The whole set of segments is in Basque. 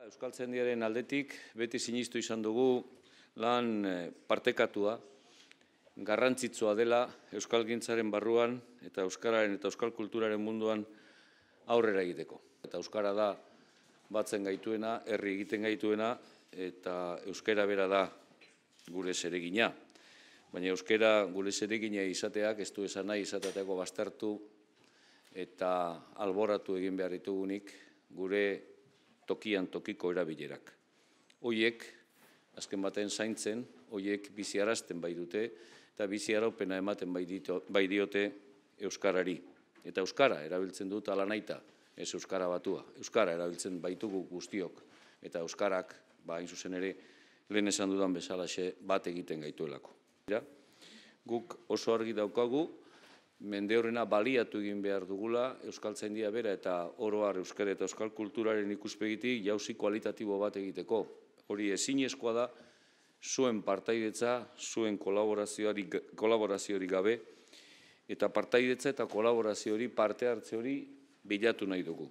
Euskaltzaindiaren aldetik beti sinistu izan dugu lan partekatua, garrantzitsua dela euskalgintzaren barruan eta euskararen eta euskal kulturaren munduan aurrera egiteko. Eta euskara da batzen gaituena, herri egiten gaituena eta euskara bera da gure zeregina. Baina euskara gure zeregina izateak ez du esan nahi izateako baztertu eta alboratu egin behar ditugunik gure tokian tokiko erabilerak. Hoiek, azken baten zaintzen, hoiek biziarazten bai dute eta biziaraupena ematen bai diote euskarari. Eta euskara erabiltzen dut ala nahita, ez euskara batua. Euskara erabiltzen baitugu guztiok eta euskarak, hain zuzen ere, lehen esan dudan bezalaxe bat egiten gaituelako. Guk oso argi daukagu, mende horrena baliatu egin behar dugula euskaltzaindia bera eta oro har euskara eta euskal kulturaren ikuspegitik jauzi kualitatibo bat egiteko. Hori ezinezkoa da zuen partaidetza, zuen kolaborazioari gabe eta partaidetza eta kolaborazioari parte hartze hori bilatu nahi dugu.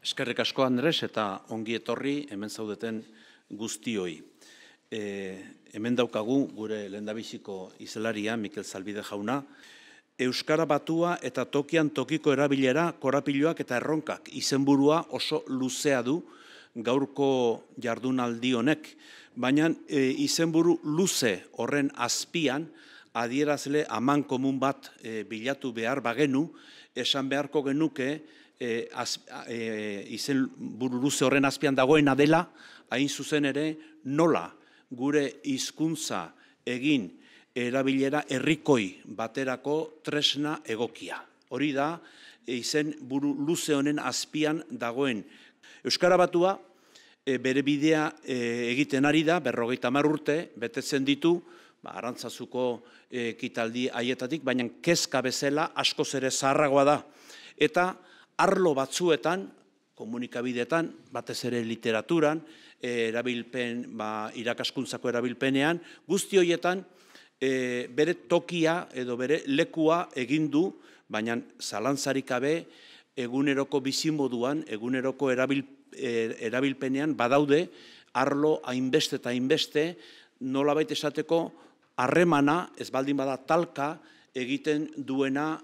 Eskerrik asko Andres eta ongi etorri hemen zaudeten guztioi. Hemen daukagu gure lehendabiziko izelaria Mikel Zalbide jauna. Euskara batua eta tokian tokiko erabilera, korapiloak eta erronkak izenburua oso luzea du gaurko jardunaldi honek, baina izenburu luze horren azpian adierazle aman komun bat bilatu behar bagenu, esan beharko genuke izenburu luze horren azpian dagoena dela, hain zuzen ere nola gure hizkuntza egin erabilera herrikoi baterako tresna egokia. Hori da, izen buru luze honen azpian dagoen. Euskara batua bere bidea egiten ari da, 50 urte, betetzen ditu, Arantzazuko ekitaldi haietatik, baina kezka bezala askoz ere zaharragoa da. Eta arlo batzuetan, komunikabideetan, batez ere literaturan, erabilpen, irakaskuntzako erabilpenean, guzti horietan, bere tokia edo bere lekua egin du, baina zalantzarik gabe eguneroko bizimoduan, eguneroko erabilpenean badaude arlo hainbeste eta hainbeste nolabait esateko harremana, ez baldin bada talka egiten duena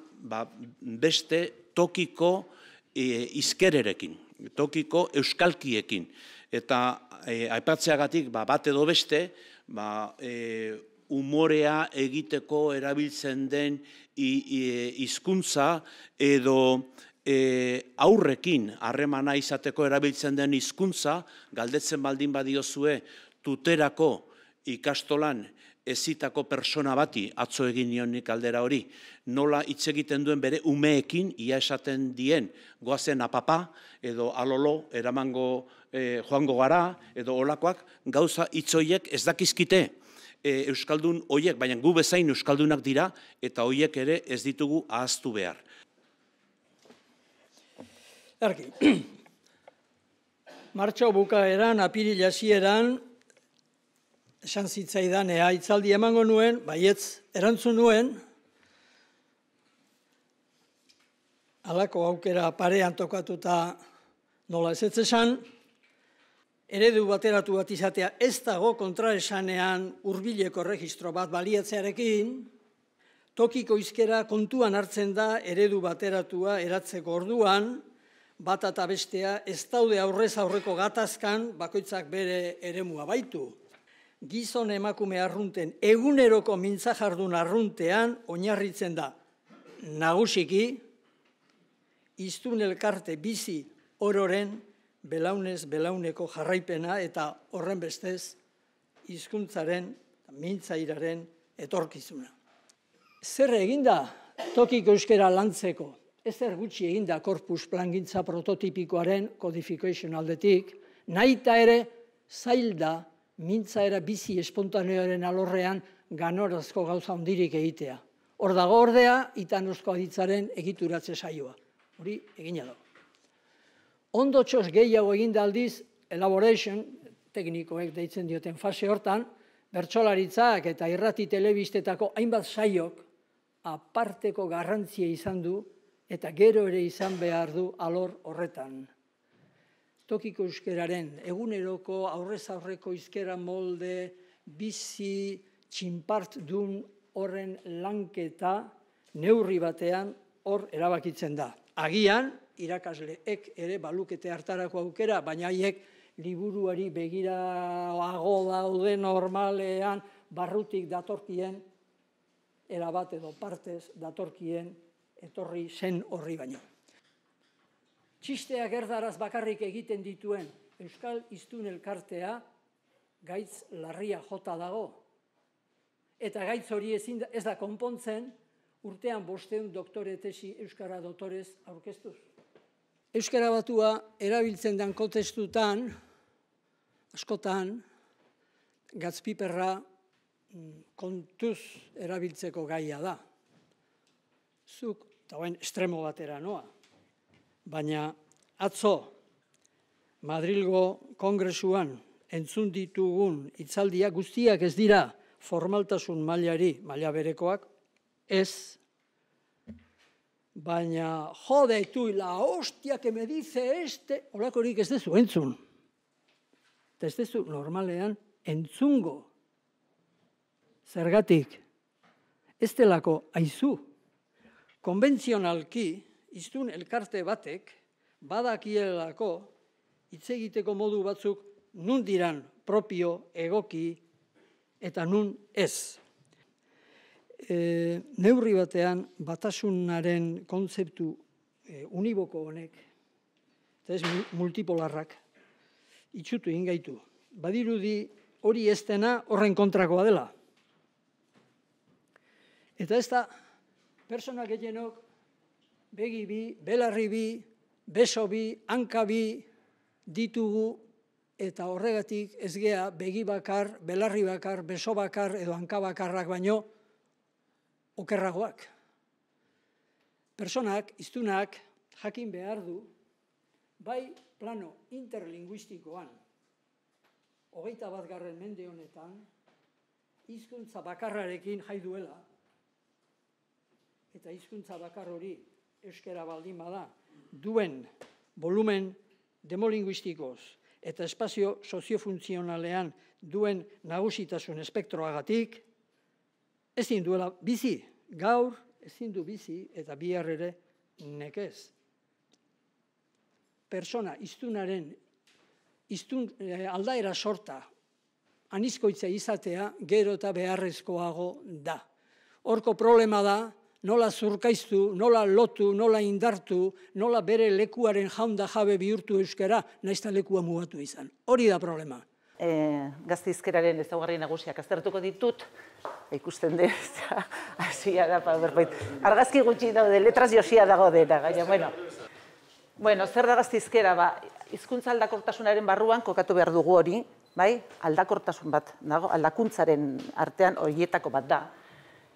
beste tokiko izkererekin, tokiko euskalkiekin. Eta aipatzeagatik bat edo beste, umorea egiteko erabiltzen den hizkuntza edo aurrekin harremana izateko erabiltzen den hizkuntza, galdetzen baldin badiozue tuterako ikastolan ezitako persona bati, atzo egin nionik aldera hori, nola hitz egiten duen bere umeekin, ia esaten dien, goazen apapa, edo alolo, eramango joango gara, edo olakoak, gauza hitzoiek ez dakizkite, euskaldun hoiek, baina gu bezain euskaldunak dira, eta hoiek ere ez ditugu ahaztu behar. Argi, martxo bukaeran, apiril hasieran, esan zitzaidan, hitzaldi emango nuen, baietz erantzun nuen, halako aukera parean tokatuta nola ez esan, eredu bateratu bat izatea ez dago kontraesanean hurbileko erregistro bat baliatzearekin, tokiko hizkera kontuan hartzen da eredu bateratua eratzeko orduan, bat eta bestea ez daude aurrez aurreko gatazkan bakoitzak bere eremua baitu. Gizon emakume arrunten eguneroko mintza jardun arruntean oinarritzen da nagusiki hiztun elkarte bizi ororen belaunez belauneko jarraipena eta horren bestez hizkuntzaren mintzairaren etorkizuna. Zer eginda tokiko euskara lantzeko? Ezer gutxi eginda korpus plangintza prototipikoaren codification aldetik, nahita ere zailda mintzaera bizi espontaneoaren alorrean ganorazko gauza hondirik egitea. Hor dago ordea, itanozko aditzaren egituratze saioa. Hori egina dago. Ondotxoz gehiago eginda aldiz, elaboration, teknikoek deitzen dioten fase hortan, bertsolaritzak eta irrati telebistetako hainbat saiok aparteko garrantzia izan du eta gero ere izan behar du alor horretan. tokiko euskeraren eguneroko aurrez aurreko hizkera molde, bizi, txinpart dun horren lanketa neurri batean hor erabakitzen da. Agian, irakasleek ere balukete hartarako aukera, baina haiek liburuari begirago daude normalean barrutik datorkien, erabat edo partez datorkien etorri zen horri baino. Txisteak erdaraz bakarrik egiten dituen Euskal Hiztun Elkartea gaitz larria jota dago. Eta gaitz hori ez da konpontzen urtean 500 doktore tesi Euskara doktorez aurkeztuz. Euskara batua erabiltzen den kontestutan, askotan, gatzpiperra kontuz erabiltzeko gaia da. Zuk, eta hoen estremo batera noa. Baina atzo Madrilgo Kongresuan entzun ditugun hitzaldia guztiak ez dira formaltasun maila berekoak, ez, baina jode tu la hostia que me dice este, holakorik ez dezu entzun. Eta ez dezu normalean entzungo. Zergatik, ez delako aizu. Konbentzionalki, hiztun elkarte batek, badakielako hitz egiteko modu batzuk nun diran propio, egoki, eta nun ez. Neurri batean batasunaren kontzeptu uniboko honek, eta ez multipolarrak, itxutu egin gaitu. Badirudi hori ez dena horren kontrakoa dela. Eta ez da, pertsona gehienok begi bi, belarri bi, beso bi, hanka bi ditugu, eta horregatik ez gea begi bakar, belarri bakar, beso bakar edo hanka bakarrak baino okerragoak. Pertsonak, hiztunak, jakin behar du, bai plano interlinguistikoan, 21. mende honetan, hizkuntza bakarrarekin jai duela, eta hizkuntza bakar hori euskara baldin bada, duen volumen demolinguistikoz eta espazio soziofuntzionalean duen nagusitasun espektroagatik, ezin duela bizi, gaur ezin du bizi eta bihar ere nekez. Pertsona hiztunaren aldaera sorta anizkoitza izatea gero eta beharrezkoago da. Horko problema da, nola zurkaiztu, nola lotu, nola indartu, nola bere lekuaren jaunda jabe bihurtu euskara, naizta lekua mugatu izan. Hori da problema. Gazteizkeraren ezaugarri nagusiak aztertuko ditut, ikusten dut, hasia da, argazki gutxi daude, letraz josia dago dena, gaina, bueno, zer da Gazteizkera, hizkuntza aldakortasunaren barruan kokatu behar dugu hori, bai, aldakortasun bat, aldakuntzaren artean horietako bat da.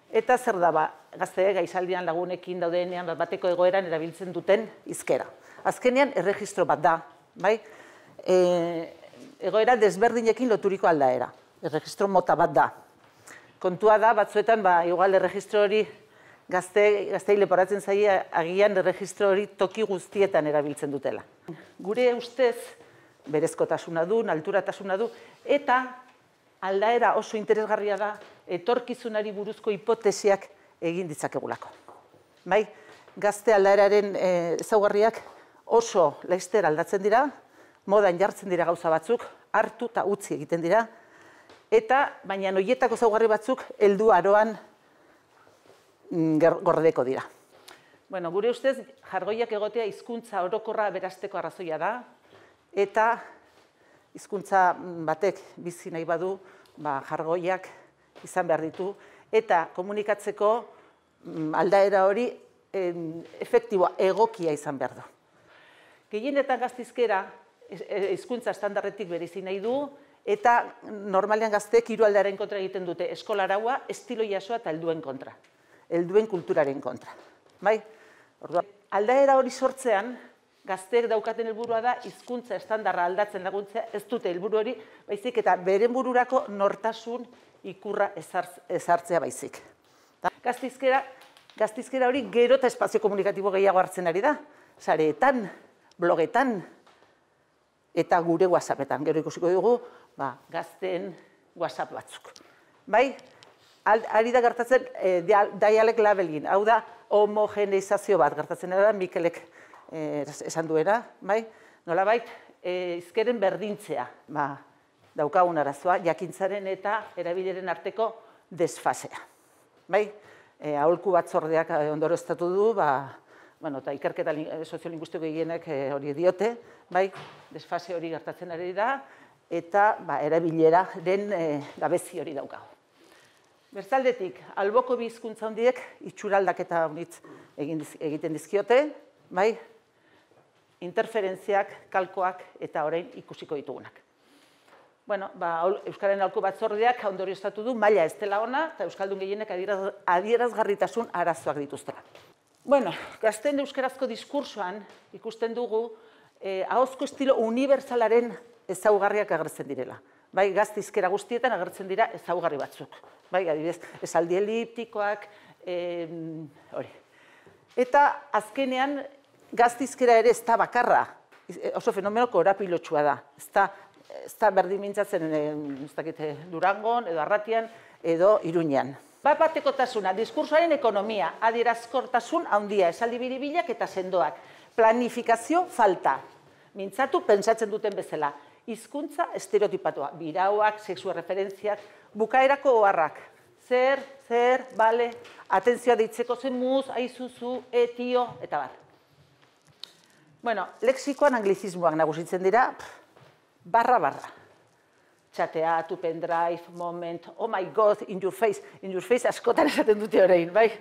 Eta zer da, gazte gaizaldian lagunekin daudenean bateko egoeran erabiltzen duten hizkera. Azkenean, erregistro bat da, bai? Egoera desberdinekin loturiko aldaera. Erregistro mota bat da. Kontua da, batzuetan, igual erregistro hori gaztei leporatzen zaia agian erregistro hori toki guztietan erabiltzen dutela. Gure ustez, berezkotasuna du, alturatasuna du, eta aldaera oso interesgarria da, etorkizunari buruzko hipotesiak egin ditzakegulako. Bai, gazte aldaeraren ezaugarriak oso laster aldatzen dira, modan jartzen dira gauza batzuk, hartu eta utzi egiten dira, eta baina horietako ezaugarri batzuk heldu aroan gordeko dira. Bueno, gure ustez, jargoiak egotea hizkuntza orokorra berazteko arrazoia da, eta hizkuntza batek bizi nahi badu, jargoiak izan behar ditu, eta komunikatzeko aldaera hori efektiboa, egokia izan behar du. Gehienetan Gazteizkera hizkuntza estandarretik bereizi nahi du, eta normalean gazteek hiru aldearen kontra egiten dute, eskolaraua, estilo jasoa eta helduen kontra, helduen kulturaren kontra. Aldaera hori sortzean, gazteek daukaten helburua da hizkuntza estandarra aldatzen laguntzea, ez dute helburu hori, baizik eta beren bururako nortasun ikurra ezartzea baizik. Gazteizkera hori gero eta espazio komunikatibo gehiago hartzen ari da, sareetan, blogetan, eta gure WhatsAppetan. Gero ikusiko dugu, gazteen WhatsApp batzuk. Bai, ari da gertatzen dialect labeling, hau da homogeneizazio bat gertatzen da Mikelek esan duena, bai? Nolabait, hizkeren berdintzea, daukagun arazoa, jakintzaren eta erabileren arteko desfasea. Bai, aholku batzordeak ondorioztatu du, eta ikerketa soziolinguistiko gehienek hori diote, bai, desfase hori gertatzen ari da, eta erabileraren gabezi hori daukagu. Bestaldetik, alboko bi hizkuntza handiek itxuraldaketa honitz egiten dizkiote, bai, interferentziak, kalkoak eta orain ikusiko ditugunak. Bueno, Euskararen aholku batzordeak ondorioztatu du maila ez dela ona eta euskaldun gehienek adierazgarritasun arazoak dituztela. Bueno, gazteen euskarazko diskursoan ikusten dugu ahozko estilo unibertsalaren ezaugarriak agertzen direla. Bai, gazte hizkera guztietan agertzen dira ezaugarri batzuk. Bai, adibidez, esaldi eliptikoak, hori. Eta azkenean gazte hizkera ere ez da bakarra, oso fenomeno korapilotsua da. Ez da berdin mintzatzen Durangon, edo Arratian, edo Iruñean. Bat-batekotasuna, diskursoaren ekonomia, adierazkortasun handia, esaldi biribilak eta sendoak. Planifikazio falta. Mintzatu, pentsatzen duten bezala. Hizkuntza estereotipatua, birauak, sexu referentziak, bukaerako oharrak. Zer, bale, atentzioa deitzeko zemuz, aizuzu, etio, eta bar. Bueno, lexikoan anglizismoak nagusitzen dira, barra. Chateatu, pendrive, moment, oh my god, in your face askotan esaten dute orain, bai?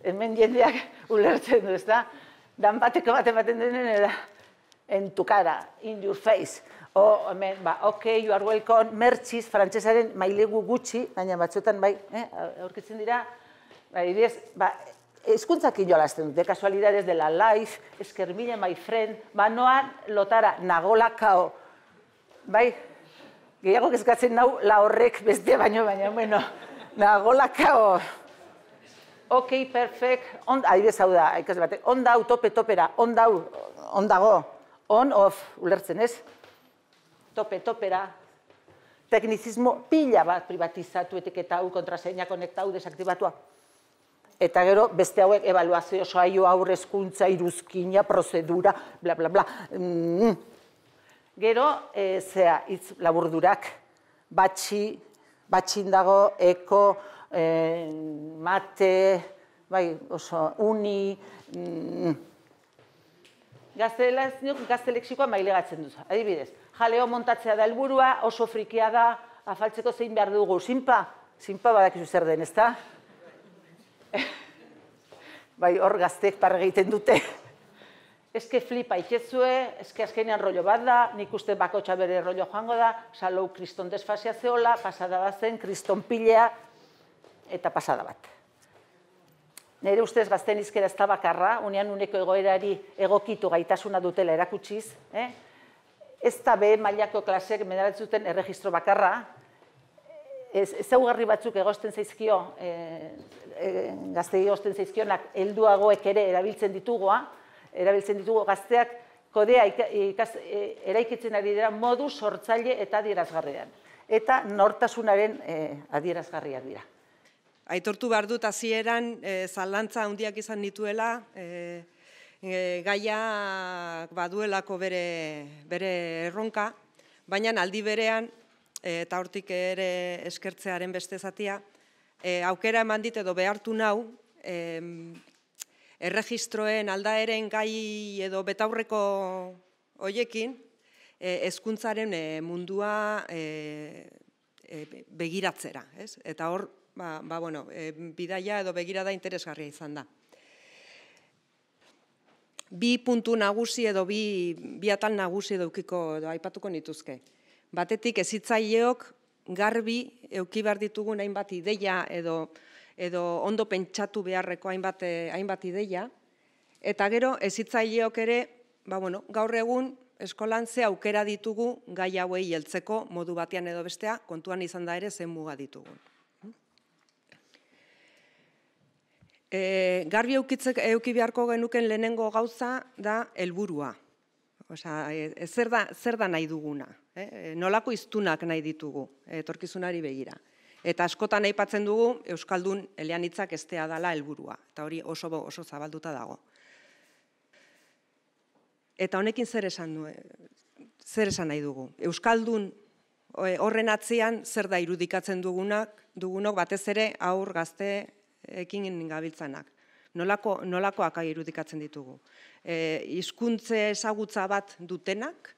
Hemen jendeak ulertzen du, ez da? Dan bateko baten denen, en tu cara, in your face. O, hemen, ok, you are welcome, mertxiz, frantsesaren mailegu gutxi, baina batzuetan, bai, aurkitzen dira, hizkuntzak jolasten dute, casualidades de la life, eskermile, my friend, noan lotara, nagolakao, bai, gehiago kezkatzen nau la horrek bestia baino, bueno, nagolakao, ok, perfect, adibidez hau da, ikasle batek, ondau, tope-topera, ondago, on-off, ulertzen ez? Tope-topera, teknizismo pila bat privatizatu, etiketa hau, kontraseina konektau, desaktibatua. Eta gero, beste hauek, evaluazio, saio, aurrezkuntza, iruzkina, prozedura, bla, bla, bla. Gero, hitz laburdurak, batxin dago, eko, mate, uni, gazte lexikoa mailegatzen duzu. Adibidez, jaleo montatzea da helburua, oso frikia da, afaltzeko zein behar dugu. Simpa badakizu zer den, ezta? Bai, hor gazteek parra egiten dute. Eske flipa iketzue, eske azkenean rollo bat da, nik uste bakotxa bere rollo joango da, salou kriston desfasea zeola, pasada bat zen, kriston pilea, eta pasada bat. Nire ustez gazten hizkera ez da bakarra, unean uneko egoerari egokitu gaitasuna dutela erakutsiz, ez da B mailako klaseek medalatzen erregistro bakarra, ezaugarri batzuk egozten zaizkio, gaztei egozten zaizkionak helduagoek ere erabiltzen ditugu gazteak kodea eraikitzen ari dira modu sortzaile eta adierazgarrian. Eta nortasunaren adierazgarriak dira. Aitortu behar dut hasieran zalantza handiak izan nituela, gaia baduelako bere erronka, baina aldi berean, eta hortik ere eskertzearen beste zatia, aukera eman dit edo behartu nau, erregistroen aldaeren gai edo betaurreko hoiekin, hezkuntzaren mundua begiratzera. Eta hor, bidaia edo begirada interesgarria izan da. Bi puntu nagusi edo bi atal nagusi edukiko edo aipatuko nituzke. Batetik hezitzaileok garbi eduki behar ditugun hainbat ideia edo ondo pentsatu beharreko hainbat ideia. Eta gero hezitzaileok ere, gaur egun eskolan ze aukera ditugu gai hauei heltzeko modu batean edo bestea, kontuan izan da ere zen muga ditugun. Garbi eduki beharko genuken lehenengo gauza da helburua. Osea, zer da nahi duguna? Nolako hiztunak nahi ditugu etorkizunari begira? Eta askotan aipatzen dugu euskaldun eleanitzak estea dela helburua, eta hori oso zabalduta dago. Eta honekin zer esan nahi dugu? Euskaldun horren atzean zer da irudikatzen dugunok batez ere aur gazteekin gabiltzanak. Nolakoak irudikatzen ditugu? Hizkuntze ezagutza bat dutenak,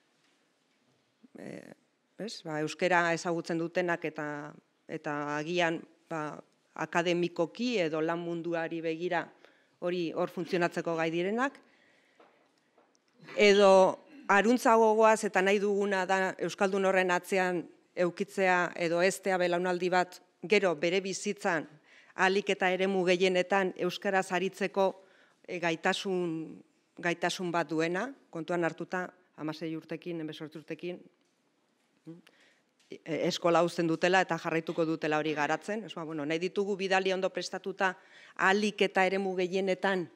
euskera ezagutzen dutenak eta agian akademikoki edo lan munduari begira hor funtzionatzeko gai direnak, edo aruntzago goaz eta nahi duguna da euskaldun horren atzean eukitzea edo estea belaunaldi bat gero bere bizitzan ahalik eta eremu gehienetan euskaraz aritzeko gaitasun bat duena, kontuan hartuta 16 urtekin, 18 urtekin, eskola uzten dutela eta jarraituko dutela hori garatzen. Nahi ditugu bidali ondo prestatuta ahalik eta eremu gehienetan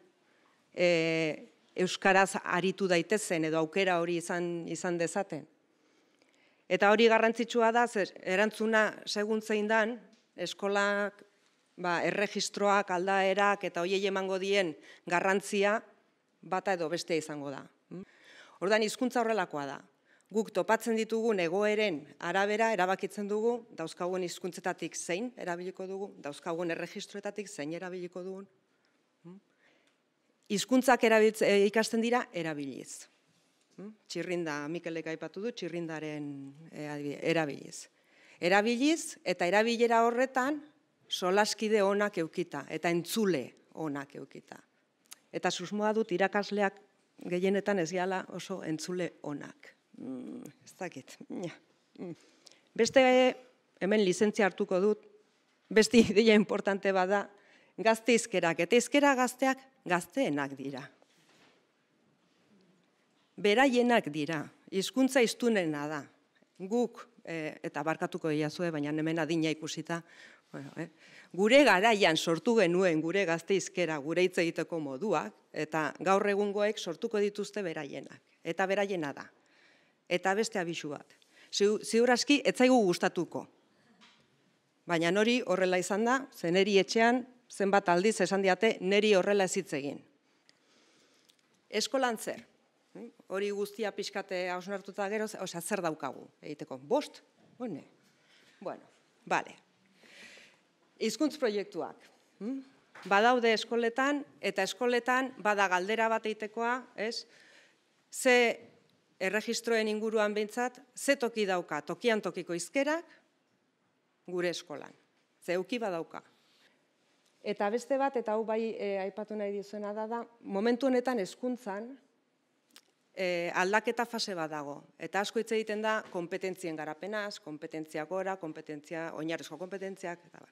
euskaraz aritu daitezen edo aukera hori izan dezaten. Eta hori garrantzitsua da, erantzuna segun zein dan, eskolak, erregistroak, aldaerak eta hoiei emango dien garrantzia bata edo bestea izango da. Orduan, hizkuntza horrelakoa da. Guk topatzen ditugun egoeren arabera erabakitzen dugu, dauzkagun hizkuntzetatik zein erabiliko dugu, dauzkagun erregistroetatik zein erabiliko dugun. Hizkuntzak ikasten dira erabiliz. Txirrinda, Mikelek aipatu du, txirrindaren erabiliz. Erabiliz eta erabilera horretan solaskide onak eukita eta entzule onak eukita. Eta susmoa dut irakasleak gehienetan ez gehala oso entzule onak. Ez dakit. Beste hemen lizentzia hartuko dut, beste ideia importante bada, gazte hizkerak eta hizkera gazteak gazteenak dira. Beraienak dira, hizkuntza hiztunena da. Guk, eta barkatuko diazue, baina hemen adina ikusita, gure garaian sortu genuen gure gazte hizkera gure hitz egiteko moduak, eta gaur egungoek sortuko dituzte beraienak. Eta beraiena da. Eta beste abisu bat. Ziur aski, ez zaigu gustatuko. Baina nori horrela izan da, zeneri etxean, zenbat aldiz esan diate, neri horrela ez hitz egin. Eskolan zer? Hori guztia pixkate hausnartuta gero, zer daukagu egiteko? 5? Bueno, bale. Hizkuntz proiektuak. Badaude eskoletan, eta eskoletan bada galdera bat egitekoa, ze erregistroen inguruan behintzat, ze toki dauka tokian tokiko hizkerak gure eskolan. Ze euki badauka. Eta beste bat, eta hau bai aipatu nahi dizuena da, momentu honetan hezkuntzan aldaketa fase bat dago. Eta asko hitz egiten da kompetentzien garapenaz, kompetentzia gora, oinarrizko kompetentziak, eta bat.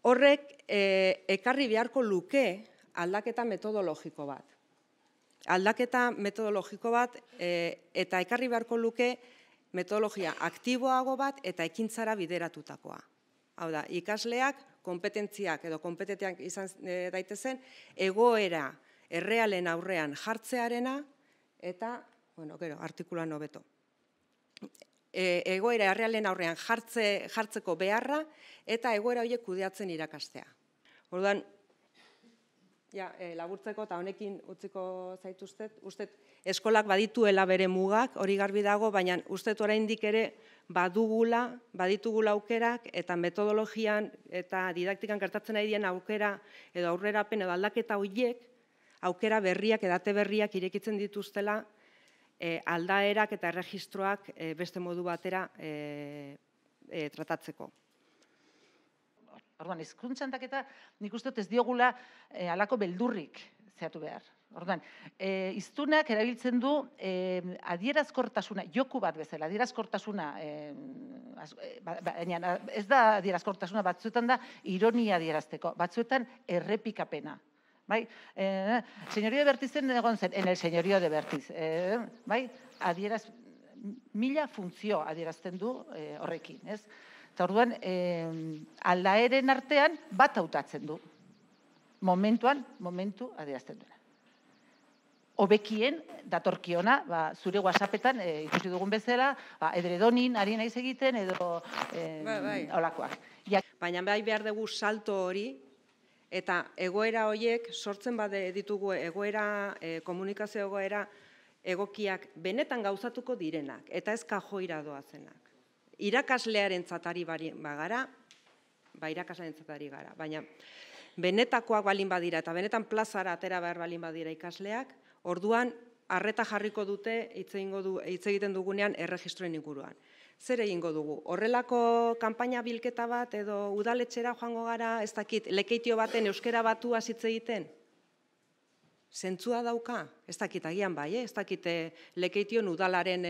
Horrek ekarri beharko luke aldaketa metodologiko bat. Aldaketa metodologiko bat eta ekarri beharko luke metodologia aktiboago bat eta ekintzara bideratutakoa. Hau da, ikasleak kompetentziak edo kompetentziak izan daitezen egoera errealen aurrean jartzearena eta, gero, artikulan hobeto. Egoera errealen aurrean jartzeko beharra eta egoera horiek kudeatzen irakastea. Orduan, laburtzeko eta honekin utziko zaituztet, ustet eskolak badituela bere mugak, hori garbi dago, baina ustet oraindik ere baditugula aukerak eta metodologian eta didaktikan gertatzen ari dien aukera edo aurrerapen edo aldaketa horiek, aukera berriak, edate berriak irekitzen dituztela aldaerak eta erregistroak beste modu batera tratatzeko. Orduan, hizkuntza aldaketa nik uste dut ez diogula halako beldurrik zehatu behar. Orduan, hiztunak erabiltzen du adierazkortasuna, joku bat bezala, adierazkortasuna, baina ez da adierazkortasuna, batzuetan da ironia adierazteko, batzuetan errepikapena. Bai, señorío de Bertizen egon zen, en el señorío de Bertiz, bai, mila funtzio adierazten du horrekin, ez? Eta orduan, aldaeren artean bat hautatzen du. Momentu adierazten duena. hobekien datorkiona, zure WhatsAppetan ikusi dugun bezala, edredonin ari naiz egiten edo holakoak. Baina behar dugu salto hori, eta egoera horiek sortzen bade ditugu komunikazio egoera egokiak benetan gauzatuko direnak, eta ez kajoira doazenak. Irakaslearen zatari bagara, irakaslearen zatari gara, baina benetakoak balin badira eta benetan plazara atera behar balin badira ikasleak, orduan arreta jarriko dute hitz egiten dugunean erregistroen inguruan. Zer egingo dugu? Horrelako kanpaina bilketa bat edo udaletxera joango gara, ez dakit, lekeitio baten euskera batua hitz egiten? Zentzua dauka? Ez dakit agian bai, ez dakit lekeition udalaren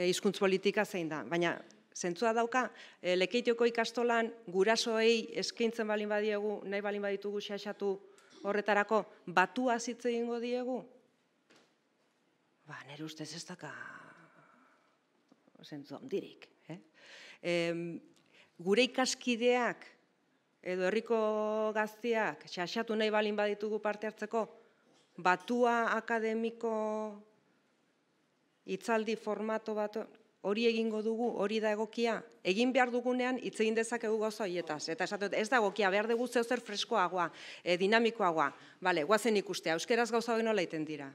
hizkuntz politika zein da, baina zentzua dauka, lekeitioko ikastolan gurasoei eskaintzen balin badiegu, nahi balin baditugu xaxatu horretarako, batua hitz egingo diegu? Nire ustez ez daka zentzu handirik. Gure ikaskideak edo herriko gazteak xaxatu nahi balin baditugu parte hartzeko, batua akademiko hitzaldi formato bat hori egingo dugu, hori da egokia. Egin behar dugunean hitz egin dezakegu gauza horietaz. Eta esatut, ez da egokia, behar dugu zer freskoagoa, dinamikoagoa. Bale, guazen ikustea, euskeraz gauza hori nola iten dira.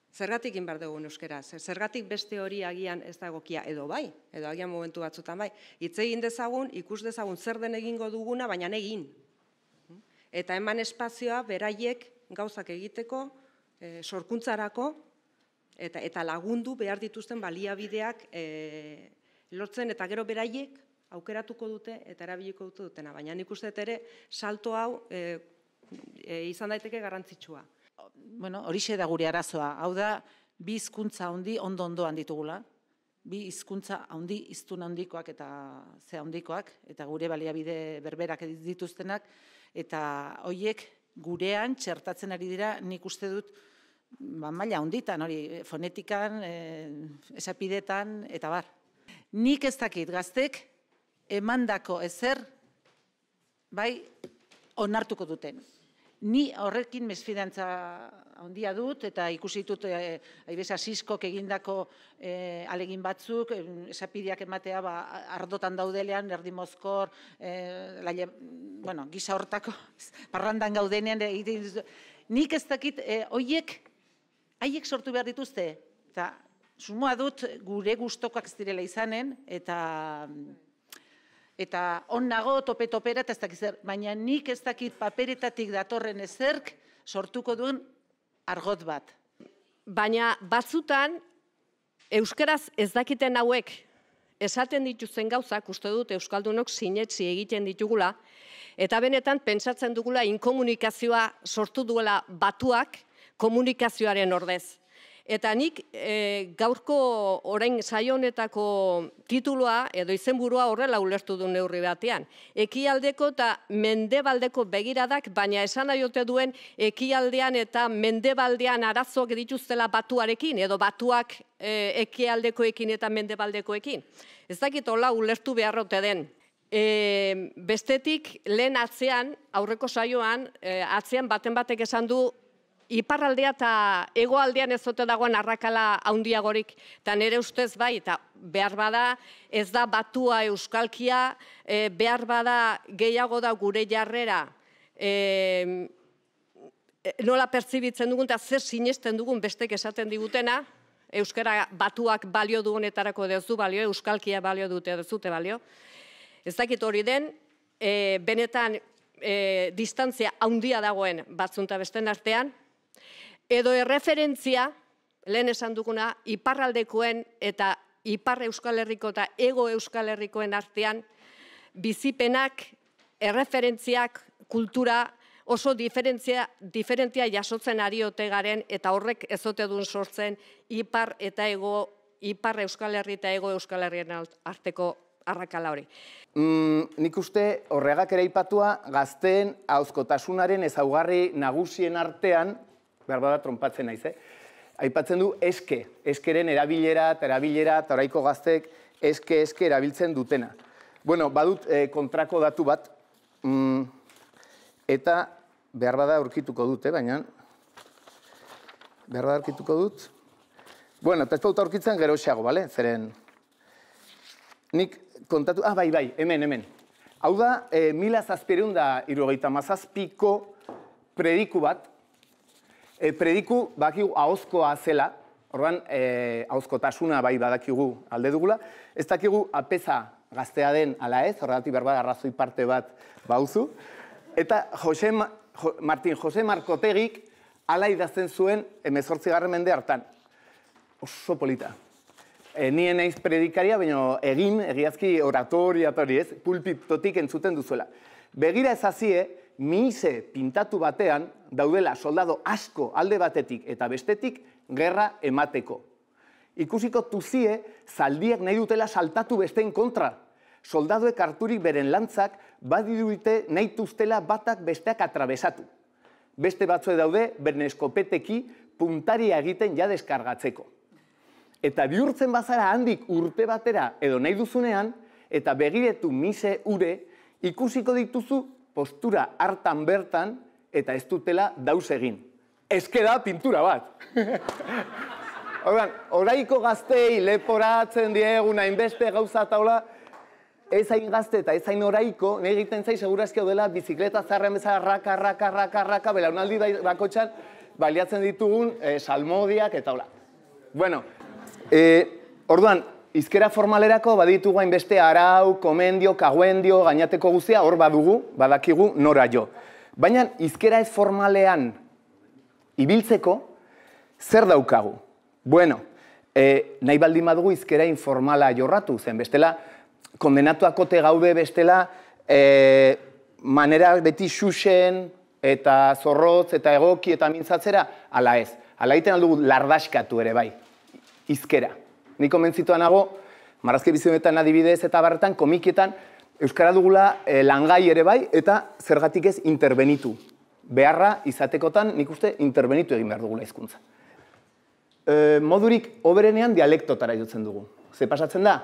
Zergatik egin behar dugun euskeraz? Zergatik beste hori agian ez da egokia, edo bai, edo agian momentu batzutan bai. Hitz egin dezagun, ikus dezagun zer den egingo duguna, baina egin. Eta eman espazioa beraiek gauzak egiteko, sorkuntzarako, eta lagundu behar dituzten baliabideak lortzen, eta gero beraiek aukeratuko dute eta erabiliko dutena. Baina nik uste ere salto hau izan daiteke garrantzitsua. Horixe da gure arazoa. Hau da, bi hizkuntza handi ondo-ondoan ditugula. Bi hizkuntza handi, hiztun handikoak eta ze handikoak, eta gure baliabide berberak dituztenak, eta horiek gurean txertatzen ari dira, nik uste dut, maila handitan, hori, fonetikan, esapidetan, eta bar. Nik ez dakit gaztek emandako ezer, bai, onartuko duten. Ni horrekin mesfidantza handia dut, eta ikusi dut Aibesa Siskok egindako alegin batzuk, esapideak ematea ardotan daudelean, erdi mozkor, gisa hortako, parrandan gaudenean, nik ez dakit, haiek sortu behar dituzte, eta sumoa dut gure gustokoak ez direla izanen, eta on nago tope-topera eta ez dakit zer, baina nik ez dakit paperetatik datorren ezerk sortuko duen argot bat. Baina batzutan, euskaraz ez dakiten hauek esaten dituzten gauzak, uste dut euskaldunok sinetsi egiten ditugula, eta benetan pentsatzen dugula inkomunikazioa sortu duela batuak komunikazioaren ordez. Eta nik gaurko orain saio honetako titulua edo izenburua horrela ulertu du neurri batean. Ekialdeko eta mendebaldeko begiradak, baina esan nahi ote duen ekialdean eta mendebaldean arazoak dituztela batuarekin, edo batuak ekialdekoekin eta mendebaldekoekin. Ez dakit hola ulertu beharrote den. Bestetik, lehen atzean, aurreko saioan, atzean baten batek esan du, iparraldea eta hegoaldean ez ote dagoen arrakala handiagorik, eta nire ustez bai, eta behar bada ez da batua euskalkia, behar bada gehiago da gure jarrera, nola pertzibitzen dugun eta zer sinesten dugun bestek esaten digutena, euskara batuak balio du honetarako edo ez du balio, euskalkia balio dute edo ez dute balio. Ez dakit hori den, benetan distantzia handia dagoen batzunta besten artean, edo erreferentzia, lehen esan duguna, iparraldekoen eta ipar Euskal Herriko eta ego Euskal Herrikoen artean, bizipenak, erreferentziak, kultura, oso diferentzia jasotzen ari ote garen, eta horrek ezote duen sortzen ipar eta ego, ipar Euskal Herri eta ego Euskal Herrien arteko arrakala hori. Nik uste horregak ere aipatua gazteen ahozkotasunaren ezaugarri nagusien artean, behar bada trompatzen naiz, aipatzen du eskeren erabilera eta oraiko gazteek eske erabiltzen dutena. Bueno, badut kontrako datu bat, eta behar bada aurkituko dute, baina behar da aurkituko dut. Bueno, eta ez pauta aurkitzen gero xeago, bale? Zeren, nik kontatu, bai, hemen. Hau da, 1777ko prediku bat. Prediku, bakigu, ahozkoa zela, orduan, ahozkotasuna bai badakigu alde dugula. Ez dakigu apeza gaztea den ala ez, horregatik berba arrazoi parte bat bauzu. Eta Jose Markotegik ala idazten zuen 18. mende hartan. Oso polita. Nien naiz predikaria, baina egiazki oratoria, ez, pulpitotik entzuten duzuela. Begira ezazie, mihize pintatu batean daudela soldado asko alde batetik eta bestetik gerra emateko. Ikusiko tuzie, zaldiak nahi dutela saltatu besteen kontra. Soldadoek harturik beren lantzak badirudite nahi tuztela batak besteak atrabesatu. Beste batzue daude, beren eskopeteki puntaria egiten ja deskargatzeko. Eta bihurtzen bazara handik urte batera edo nahi duzunean, eta begiretu mise ure, ikusiko dituzu postura hartan bertan eta ez dutela dauz egin. Ezke da pintura bat. Oraiko gaztei leporatzen diegun hainbeste gauza taula, ez hain gazte eta ez hain oraiko, nahi egiten zai segurazki dela bizikleta zarren bezala raka, belaunaldi bakotxan baliatzen ditugun salmodiak eta hola. Bueno, orduan, hizkera formalerako baditugu hainbeste arau, komendio, kaguendio, gainateko guztia, hor badugu, badakigu nora jo. Baina hizkera ez formalean ibiltzeko, zer daukagu? Bueno, nahi baldin badugu hizkera informala jorratu zen, bestela, kondenatuakote gaude bestela, manera beti xuxen, eta zorrotz, eta egoki, eta mintzatzera, ala ez. Ala egiten aldugu lardaskatu ere bai, hizkera. Niko mentzituan nago, marrazki bizionetan adibidez eta barretan, komikietan, euskara dugula langai ere bai, eta zergatik ez interbenitu. Beharra izatekotan, nik uste, interbenitu egin behar dugula hizkuntza. Modurik oberenean dialektotara jotzen dugu. Ze pasatzen da?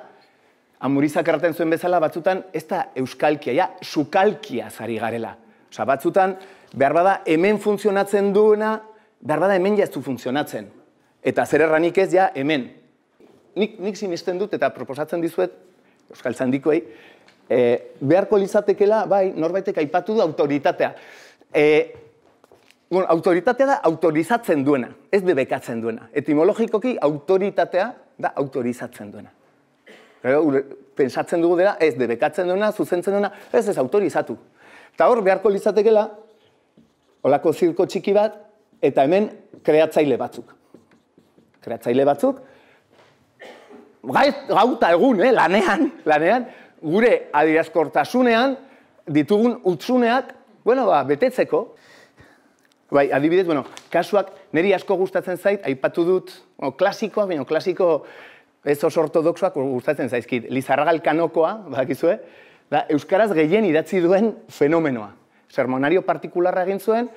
Amurizak erraten zuen bezala, batzutan ez da euskalkia, ja, sukalkia zari garela. Osa, batzutan, behar bada hemen funtzionatzen duena, behar bada hemen ja ez du funtzionatzen. Eta zer erranik ez ja hemen. Nik sinesten dut eta proposatzen dizuet, euskaltzandikoei, beharko lizatekela, bai, norbaitek aipatu du autoritatea. Autoritatea da autorizatzen duena, ez debekatzen duena. Etimologikoki autoritatea da autorizatzen duena. Pensatzen dugu dela, ez debekatzen duena, zuzentzen duena, ez autorizatu. Eta hor, beharko lizatekela, holako zirko txiki bat, eta hemen kreatzaile batzuk. Kreatzaile batzuk, gauta egun, lanean, gure adierazkortasunean ditugun utzuneak, betetzeko. Bai, adibidez, kasuak niri asko gustatzen zait, aipatu dut, klasikoa, baina klasiko ez oso ortodoxoak gustatzen zaizkit. Lizarraga Elkanokoa, badakizue, euskaraz gehien idatzi duen fenomenoa. Sermonario partikularra egin zuen,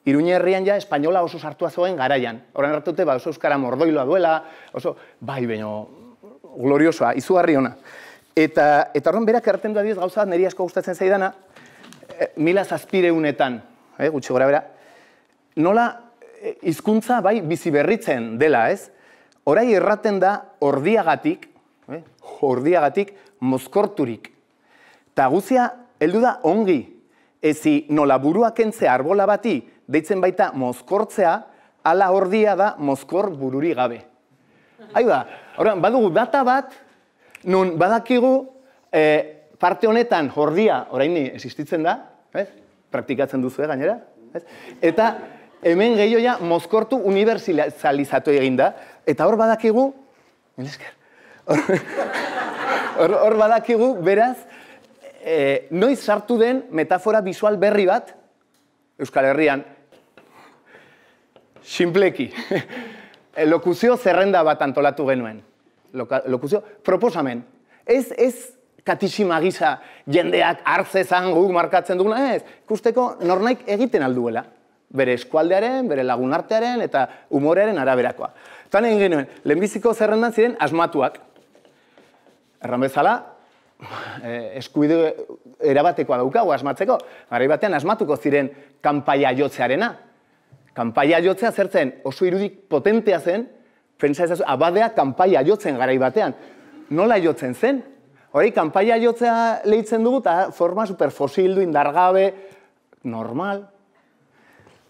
Iruña herrian ja espainola oso sartua zoen garaian. Horren hartute, oso euskara mordoiloa duela, oso, bai, baina gloriosoa, izugarri ona. Eta horren berak erraten du adibidez gauza niri asko gustatzen zaidana, 1700etan, gutxi gora bera, nola hizkuntza bai bizi berritzen dela, ez? Orai erraten da ordiagatik mozkorturik. Ta guzia heldu da ongi, ezi nola burua kentzea arbola bati deitzen baita mozkortzea, ala ordia da mozkor bururi gabe. Hai da, badugu data bat, nun badakigu parte honetan ordia orain existitzen da, praktikatzen duzu gainera, eta hemen gehioia mozkortu unibertsalizatu egin da, eta hor badakigu, hor badakigu, beraz, noiz sartu den metafora visual berri bat, Euskal Herrian, sinpleki, lokuzio zerrenda bat antolatu genuen, lokuzio proposamen, ez katixima gisa jendeak hartzezan guk markatzen duguna, ez, ikusteko nornaik egiten alduela, bere eskualdearen, bere lagunartearen eta umorearen araberakoa. Tan egin genuen, lehenbiziko zerrendan ziren asmatuak. Erran bezala, eskubide erabatekoa daukagu asmatzeko. Garai batean asmatuko ziren kanpaia jotzearena. Kanpaia jotzea zertzen oso irudik potentea zen, pentsa ezazu, abadea kanpaia jotzen garai batean. Nola jotzen zen? Hori, kanpaia jotzea lehitzen dugu, eta forma superfosildu, indargabe, normal.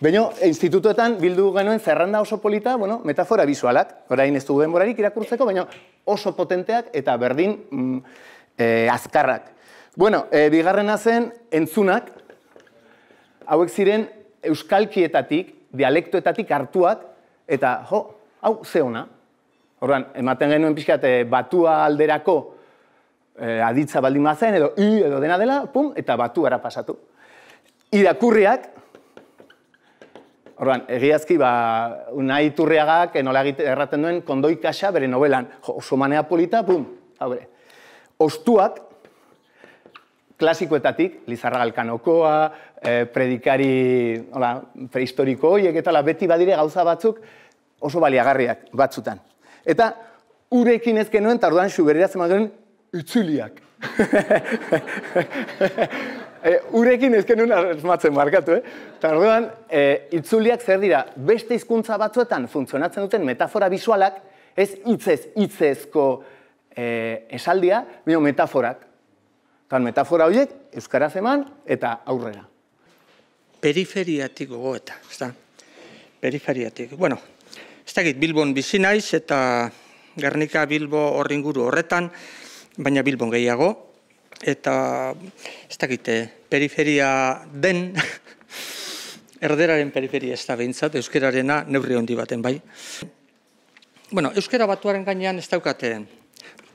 Baina, institutuetan bildu genuen zerrenda oso polita, bueno, metafora bisualak. Orain ez du denborarik irakurtzeko, baina oso potenteak eta berdin azkarrak. Bueno, bigarrena zen entzunak, hauek ziren euskalkietatik, dialektoetatik hartuak, eta, hau ze ona. Orduan, ematen genuen pixkat batua alderako aditza baldin bazen, edo edo dena dela, pum, eta batuara pasatu. Irakurriak, orduan, egiazki, Unai Iturriagak nola erraten duen Kondoi Kaxa bere novelan, oso manea polita, pum, hau bere. Ostuak, klasikoetatik, Lizarraga Elkanokoa, predikari prehistoriko horiek, eta beti badire gauza batzuk oso baliagarriak batzutan. Eta urekin ez genuen, eta orduan Xuberera zeman genuen, itzuliak. Urekin ez genuen asmatzen markatu, Eta orduan, itzuliak zer dira, beste hizkuntza batzuetan funtzionatzen duten metafora bisualak, ez hitzezko esaldia, baina metaforak. Eta metafora horiek, euskaraz eman eta aurrera. Periferiatik gogoeta, ez da? Periferiatik. Bueno, ez dakit Bilbon bizi naiz eta Gernika Bilbo horringuru horretan, baina Bilbon gehiago. Eta ez dakit, periferia den, erderaren periferia ez da behintzat, euskararena neurri handi baten bai. Bueno, euskara batuaren gainean ez daukate,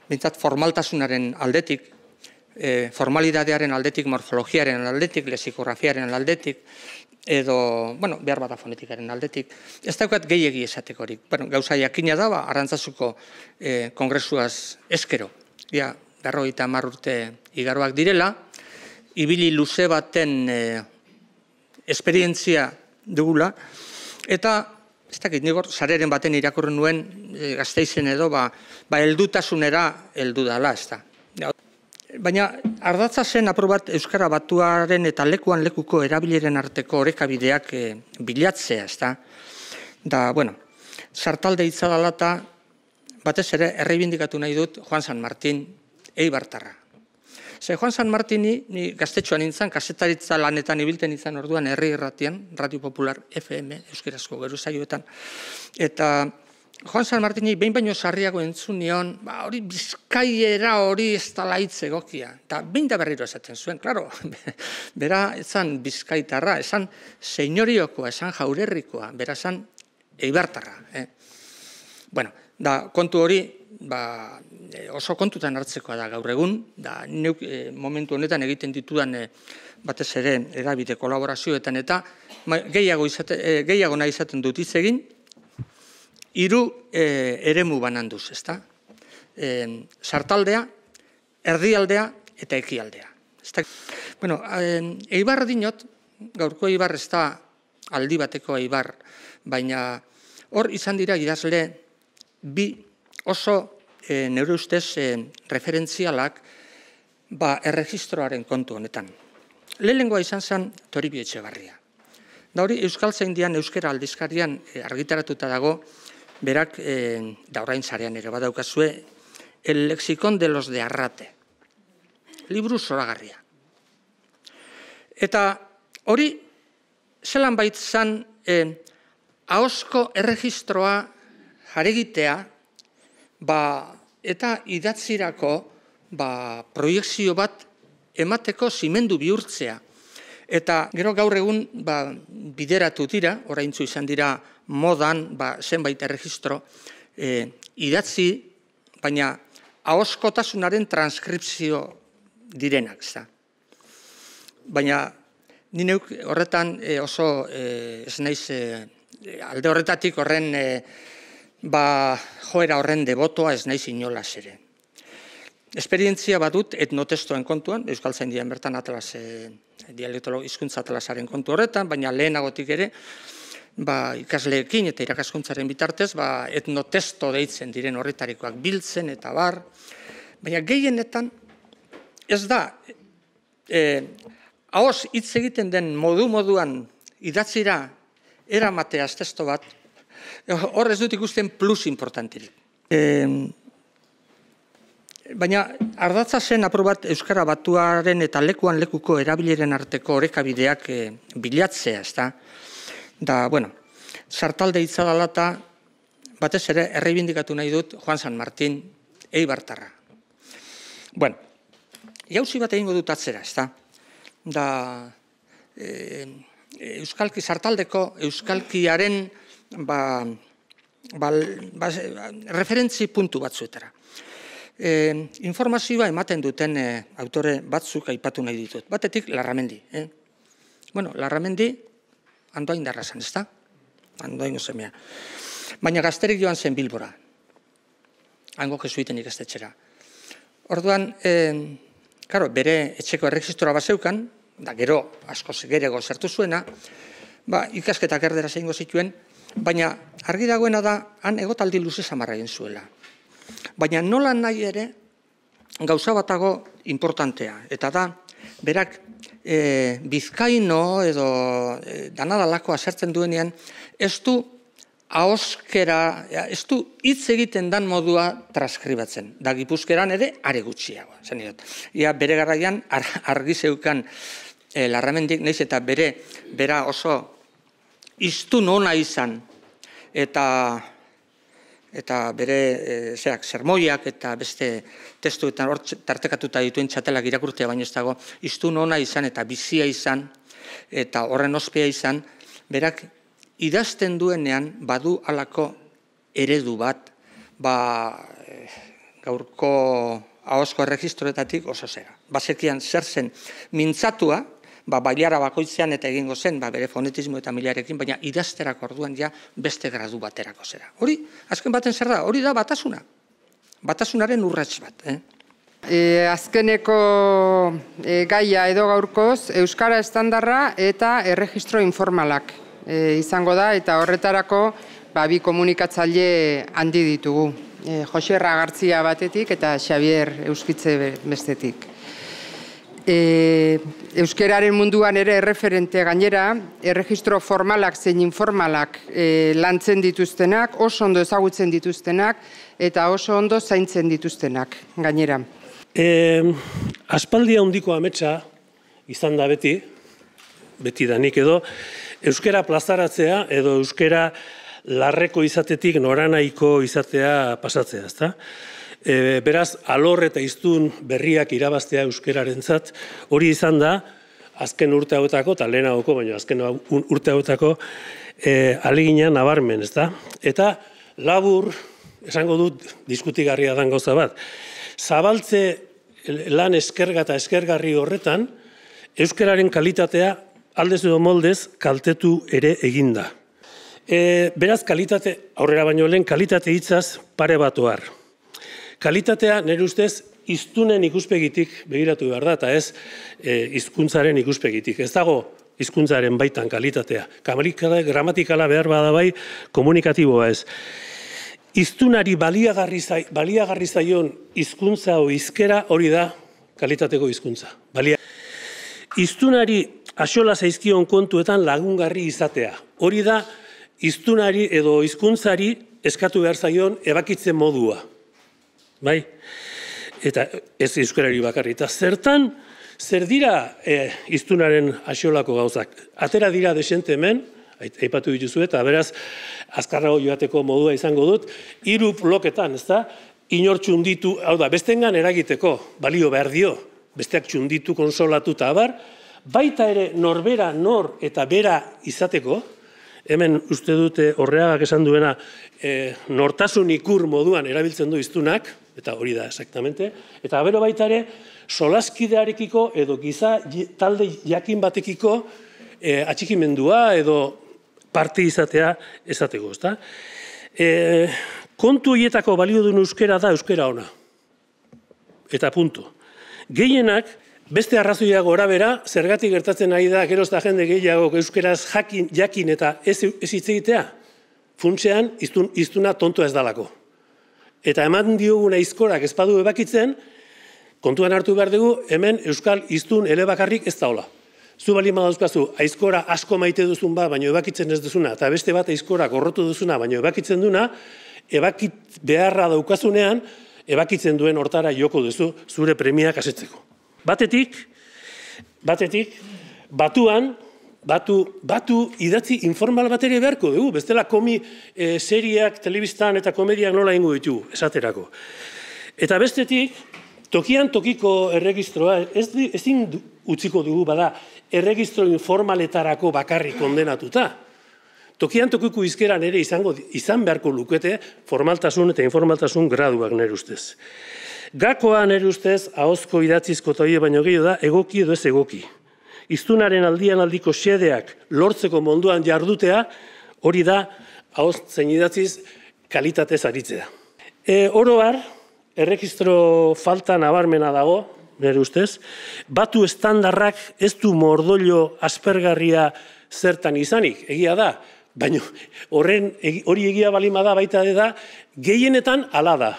behintzat formaltasunaren aldetik, formalidadearen aldetik, morfologiaren aldetik, lexikografiaren aldetik, edo, bueno, behar bada fonetikaren aldetik. Ez daukat gehiegi esatekorik. Bueno, gauza jakina da, Arantzazuko kongresuaz eskero. Ja, 50 urte igaroak direla, ibili luze baten esperientzia dugula, eta, ez dakit, nigor, sareren baten irakurren nuen, Gasteizen edo, heldutasunera heldu dala, ez da. Baina, ardatza zen aprobat Euskara Batuaren eta lekuan lekuko erabileren arteko orekabideak bilatzea, ez da. Da, bueno, sartalde itzadala eta batez ere erreibindikatu nahi dut Juan San Martín Eibartarra. Ze Juan San Martini, ni gaztetxoan nintzen, kasetaritza lanetan ibilten izan orduan herri irratian, Radio Popular FM, euskarazko geru saioetan, eta Juan San Martini behin baino sarriago entzun nion, hori bizkaiera hori ez dala hitz egokia. Eta behin da berriro esaten zuen, klaro, bera esan bizkaitarra, esan seinyoriokoa, esan jaurerrikoa, bera esan eibartarra. Bueno, da kontu hori oso kontutan hartzekoa da gaur egun, da neuk momentu honetan egiten ditudan batez ere edabide kolaborazioetan eta gehiago nahi izaten dut hitz egin, 3 eremu bananduz, ezta? Sartaldea, erdialdea eta ekialdea. Bueno, Eibar dinot, gaurko Eibar ez da aldi bateko Eibar, baina hor izan dira idazle bi oso neure ustez referentzialak erregistroaren kontu honetan. Lehenengoa izan zen Toribio Etxebarria. Da hori Euskaltzaindian euskara aldizkarian argitaratuta dago, berak, da orain sarean ere badaukazue, El lexicón de los de Arrate. Liburu zoragarria. Eta hori, zelan baitzan, ahozko erregistroa jaregitea, eta idatzirako proiekzio bat emateko zimendu bihurtzea. Eta gero gaur egun bideratu dira, oraintzu izan dira modan zenbait erregistro idatzi, baina ahozkotasunaren transkripzio direnak. Baina ni neuk horretan oso ez naiz alde horretatik horren joera horren debotoa ez naiz inolaz ere. Esperientzia badut etnotestoen kontuan, Euskaltzaindian bertan atlas hizkuntza atlasaren kontu horretan, baina lehenagotik ere ikasleekin eta irakaskuntzaren bitartez etnotesto deitzen diren horretarikoak biltzen eta bar. Baina gehienetan ez da ahoz hitz egiten den moduan idatzira eramateaz testo bat, hor ez dut ikusten plus importantirik. Baina ardatza zen apur bat Euskara Batuaren eta lekuan lekuko erabileren arteko orekabideak bilatzea, ez da? Da, bueno, sartalde hitza dela eta batez ere erreibindikatu nahi dut Juan San Martín Eibartarra. Bueno, jauzi bat egingo dut atzera, ez da? Da, Euskalki, sartaldeko Euskalkiaren referentzi puntu batzuetara. Informazioa ematen duten autore batzuk aipatu nahi ditut. Batetik, Larramendi. Bueno, Larramendi, Andoain darra zen, ez da? Andoain gozemea. Baina gazterik joan zen Bilbora. Hango jesuiten ikastetxera. Orduan, bere etxeko erregistroa bazeukan, da gero asko gerego zertu zuena, ikasketak erdera zeingo zituen, baina argi dagoena da, han egotaldi luze samarra egin zuela. Baina nola nahi ere, gauza batago importantea, eta da, berak bizkaino edo danadalako azertzen duenean, ez du ahoskera, ez du hitz egiten dan modua transkribatzen. Da Gipuzkeran ere, are gutxiago. Ia bere garaian argi zeukan Larramendik, nahiz eta bera oso iztun ona izan, eta bere sermoiak eta beste testuetan hor tartekatuta dituen txatelak irakurtzea baino ez dago, iztun ona izan eta bizia izan, eta horren ospea izan, berak idazten duenean badu halako eredu bat, gaurko ahozko erregistroetatik oso zera. Basekian zer zen mintzatua, bailara bakoitzean eta egingo zen, bere fonetismo eta milarekin, baina idazterako orduan ja beste gradu baterako zera. Hori, azken baten zer da, hori da batasuna. Batasunaren urrats bat. Azkeneko gaia edo gaurkoz, Euskara estandarra eta erregistro informalak izango da, eta horretarako bi komunikatzaile handi ditugu. Jose Ragartzia batetik eta Xavier Euskitze bestetik. Euskararen munduan ere erreferente gainera, erregistro formalak zein informalak lantzen dituztenak, oso ondo ezagutzen dituztenak, eta oso ondo zaintzen dituztenak gainera. Aspaldia handiko ametsa izan da beti danik edo, euskara plazaratzea edo euskara larreko izatetik noranaiko izatea pasatzea, ezta? Beraz, alor eta hiztun berriak irabaztea euskararentzat, hori izan da, azken urte hauetako, eta lehenagoko, baina azken urte hauetako ahalegina nabarmen, ezta? Eta labur, esango dut, diskutigarria dan gauza bat, zabaltze lan eskerga eta eskergarri horretan, euskararen kalitatea aldez edo moldez kaltetu ere eginda. Beraz, kalitate, aurrera baino lehen, kalitate hitzaz pare bat ohar. Kalitatea, nire ustez, hiztunen ikuspegitik begiratu behar da, eta ez hizkuntzaren ikuspegitik. Ez dago hizkuntzaren baitan kalitatea. Gramatikala behar bada bai, komunikatiboa ez. Hiztunari baliagarri zaion hizkuntza o hizkera hori da kalitateko hizkuntza. Hiztunari axola zaizkion kontuetan lagungarri izatea. Hori da hiztunari edo hizkuntzari eskatu behar zaion ebakitzen modua. Bai? Eta ez euskarari bakarri. Eta zertan, zer dira hiztunaren axolako gauzak? Atera dira desente hemen, aipatu dituzu eta beraz, azkarrago joateko modua izango dut, 3 bloketan, ez da? Inor txunditu, hau da, bestengan eragiteko, balio behar dio, besteak txunditu, konsolatu eta abar, baita ere norbera, nor eta bera izateko, hemen uste dute Horreagak esan duena nortasun ikur moduan erabiltzen du hiztunak, eta hori da exactamente, eta bero baita ere solaskidearekiko edo giza talde jakin batekiko atxikimendua edo parte izatea esateko, ezta? Kontu hietako baliodun euskera da euskera ona. Eta puntu. Gehienak beste arrazoia gora bera, zergatik gertatzen ari da, geroz da jende gehiago euskeraz jakin eta ez hitz egitea, funtsean hiztuna tontoa ez dalako. Eta eman dioguna hizkorak ez badu ebakitzen, kontuan hartu behar dugu, hemen euskal hiztun elebakarrik ez daola. zu bali dauzkazu aizkora asko maite duzun bat, baino ebakitzen ez duzuna, eta beste bat aizkora gorrotu duzuna, baino ebakitzen duna, ebakit beharra daukazunean, ebakitzen duen hortara joko duzu zure premiak asetzeko. Batetik, batu idatzi informal bat ere beharko dugu, bestela seriak, telebistan eta komediak nola ingo ditugu, esaterako. Eta bestetik, tokian tokiko erregistroa, ezin utziko dugu bada, erregistro informaletarako bakarrik kondenatuta. Tokian tokiko izkeran ere izan beharko lukete formaltasun eta informaltasun graduak nire ustez. Gakoa nire ustez, ahozko idatzizko eta hori baino gehiago da, egoki edo ez egoki. Iztunaren aldian aldiko xedeak lortzeko munduan jardutea, hori da, ahoz zein idatziz, kalitatez aritzea. Oro har, erregistro falta nabarmena dago, nire ustez, batu estandarrak ez du mordoilo aspergarria zertan izanik, egia da, baina hori egia balima da baita da, gehienetan ala da.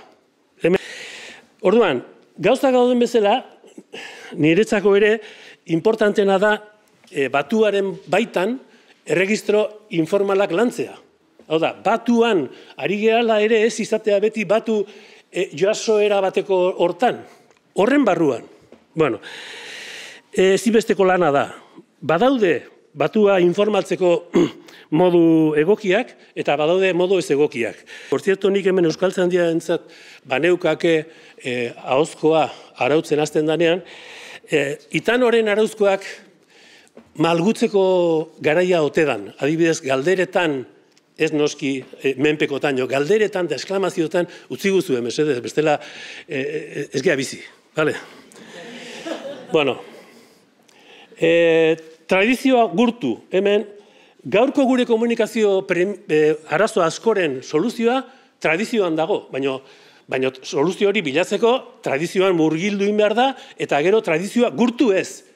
Orduan, gauza gauden bezala, niretzako ere, importantena da, batuaren baitan, erregistro informalak lantzea. Hau da, batuan, ari gehala ere ez izatea beti batu joazoera bateko hortan, horren barruan. Bueno, ezinbesteko lana da. Badaude batua informaltzeko modu egokiak eta badaude modu ez egokiak. Por cierto, nik hemen Euskaltzaindia entzat baneukake ahozkoa arautzen hasten danean, Itanoren arauzkoak malgutzeko garaia otedan, adibidez galderetan, ez noski menpekotan, galderetan eta esklamazioetan utzi guzue, mesedez, bestela ez gea bizi. Vale? Bueno, tradizioa gurtu, hemen, gaurko gure komunikazio arazo askoren soluzioa tradizioan dago, baina soluzio hori bilatzeko tradizioan murgildu behar da, eta gero tradizioa gurtu ez.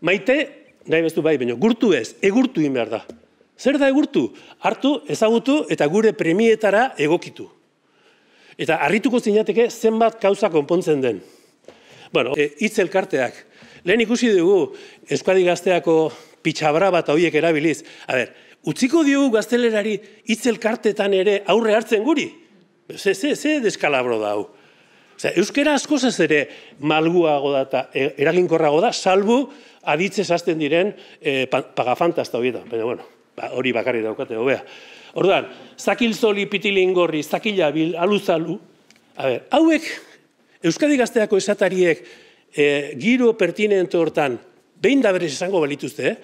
Maite, nahi bezu bai, baina gurtu ez, egurtu behar da. Zer da egurtu? Hartu, ezagutu eta gure premietara egokitu. Eta harrituko zinateke zenbat kauza konpontzen den. Bueno, hitz elkarteak. Lehen ikusi dugu Euskadi Gazteako pitxabra bat horiek erabiliz. A ber, utziko diogu gaztelerari hitz elkartetan ere aurre hartzen guri? Ze deskalabro da hau. Euskera askozaz ere malguago da eta eraginkorrago da, salbu aditzez hasten diren pagafantazta horietan. Baina, bueno, hori bakarri daukate, hobea. Orduan, zakilzoli, pitilingorri, zakilabil, aluzalu. Hauek, Euskadi Gazteako esatariek giro pertinente hortan, behin da berez esango balituzte,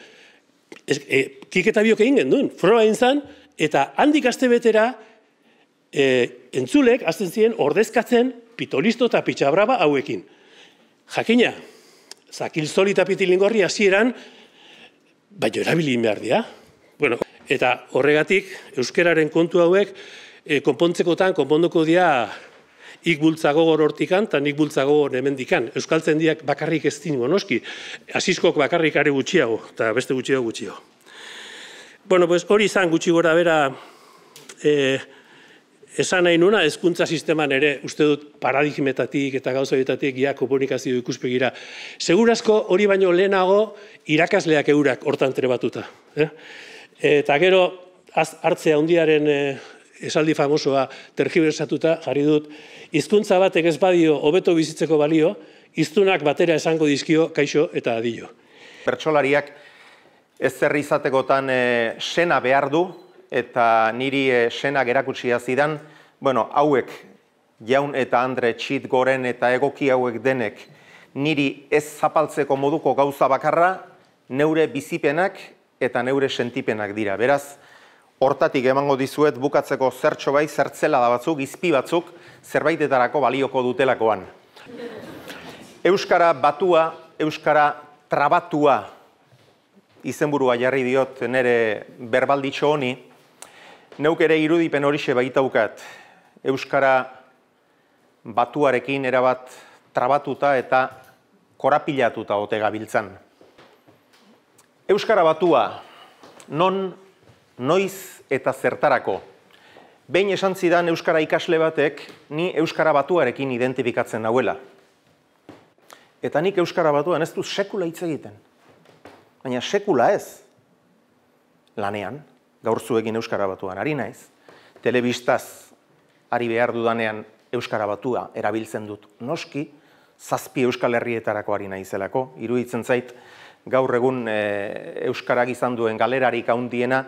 kiketa biok egin genduen, froa inzan, eta handik aste betera, entzulek, azten ziren, ordezkatzen pitolisto eta pitxabraba hauekin. Jakina, zakilzoli eta pitilingorri hasieran, baina erabili behar dira. Bueno, eta horregatik, euskeraren kontu hauek, konpontzekotan, konponduko dira ik bultzago hortikan, eta nik bultzago hemendikan. Euskaltzaindiak bakarrik ez dingo, noski. Asiskok bakarrik are gutxiago, eta beste gutxiago. Bueno, pues hori izan gutxi gora bera esan nahi nuna, hezkuntza sisteman ere, uste dut paradigmetatik eta gauzaitatik ja komunikazio ikuspegira. Segurazko hori baino lehenago irakasleak eurak hortan trebatuta. Eta gero, hartzea handiaren esaldi famosoa tergibersatuta jarri dut, hizkuntza batek ez badio hobeto bizitzeko balio, hiztunak batera esango dizkio kaixo eta adio. Bertsolariak ez zer izatekotan sena behar du, eta niri senak erakutsia zidan, bueno, hauek, Jaun eta Andre, Txit, Goren eta egoki hauek denek, niri ez zapaltzeko moduko gauza bakarra, neure bizipenak eta neure sentipenak dira. Beraz, hortatik emango dizuet bukatzeko zertxo bai, zertzela da batzuk, izpi batzuk, zerbaitetarako balioko dutelakoan. Euskara batua, Euskara trabatua, izenburua jarri diot nire berbalditxo honi, neuk ere irudipen horixe baitaukat, Euskara batuarekin erabat trabatuta eta korapilatuta ote gabiltzan. Euskara batua, non, noiz eta zertarako. Behin esan zidan Euskara ikasle batek, ni Euskara batuarekin identifikatzen nauela. Eta nik Euskara batuan ez du sekula hitz egiten. baina sekula ez. Lanean, gaur zuekin Euskara Batuan ari naiz, telebistaz ari behar dudanean Euskara Batua erabiltzen dut noski, 7 Euskal Herrietarako ari naizelako, iruditzen zait, gaur egun Euskarak izan duen galerarik handiena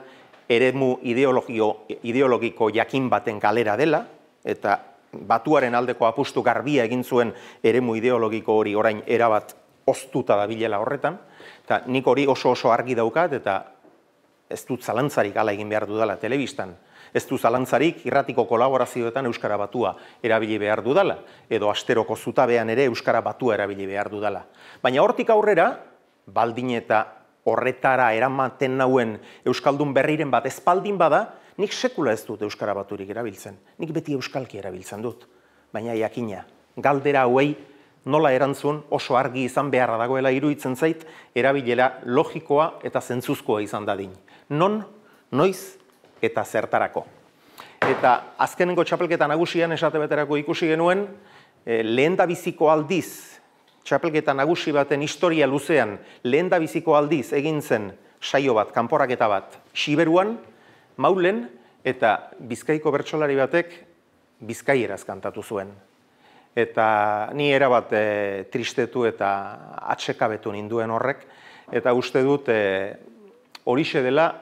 eremu ideologiko jakin baten galera dela, eta Batuaren aldeko apustu garbia egin zuen eremu ideologiko hori orain erabat oztuta da bilela horretan, eta nik hori oso argi daukat, eta ez dut zalantzarik ala egin behar dudala telebistan, ez dut zalantzarik irratiko kolaborazioetan Euskara Batua erabili behar dudala, edo asteroko zutabean ere Euskara Batua erabili behar dudala. Baina hortik aurrera, baldin eta horretara eramaten nauen Euskaldun berriren bat espaldin bada, nik sekula ez dut Euskara Baturik erabiltzen. Nik beti Euskalki erabiltzen dut. Baina jakina, galdera hauei nola erantzun oso argi izan beharra dagoela iruditzen zait, erabilera logikoa eta zentzuzkoa izan dadin. Non, noiz eta zertarako. Eta azkenengo txapelketa nagusian esate beterako ikusi genuen, lehendabiziko aldiz, txapelketa nagusi baten historia luzean, lehendabiziko aldiz egin zen saio bat, kanporaketa bat, Siberuan, Maulen, eta Bizkaiko bertsolari batek bizkaieraz kantatu zuen. Eta ni erabat tristetu eta atsekabetu ninduen horrek, eta uste dut horixe dela,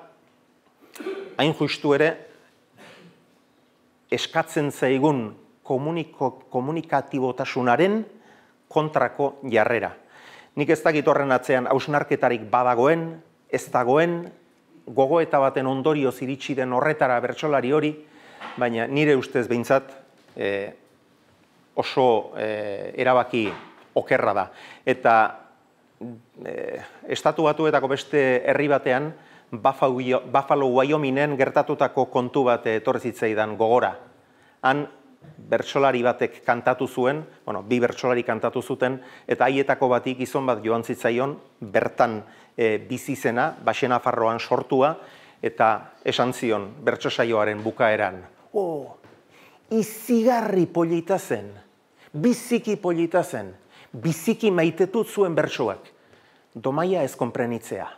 hain justu ere, eskatzen zaigun komunikatibotasunaren kontrako jarrera. Nik ez dakit horren atzean hausnarketarik badagoen, ez dagoen, gogoeta baten ondorioz iritsi den horretara bertsolari hori, baina nire ustez behintzat oso erabaki okerra da. Eta Estatu Batuetako beste herri batean, Buffalo, Wyomingen gertatutako kontu bat etorri zitzaidan gogora. Han bertsolari batek kantatu zuen, bi bertsolari kantatu zuten, eta haietako batik gizon bat joan zitzaion, bertan bizi zena, Baxenafarroan sortua, eta esan zion bertsosaioaren bukaeran. Izigarri polita zen, biziki polita zen, biziki maitetut zuen bertsoak, domaia ez konprenitzea.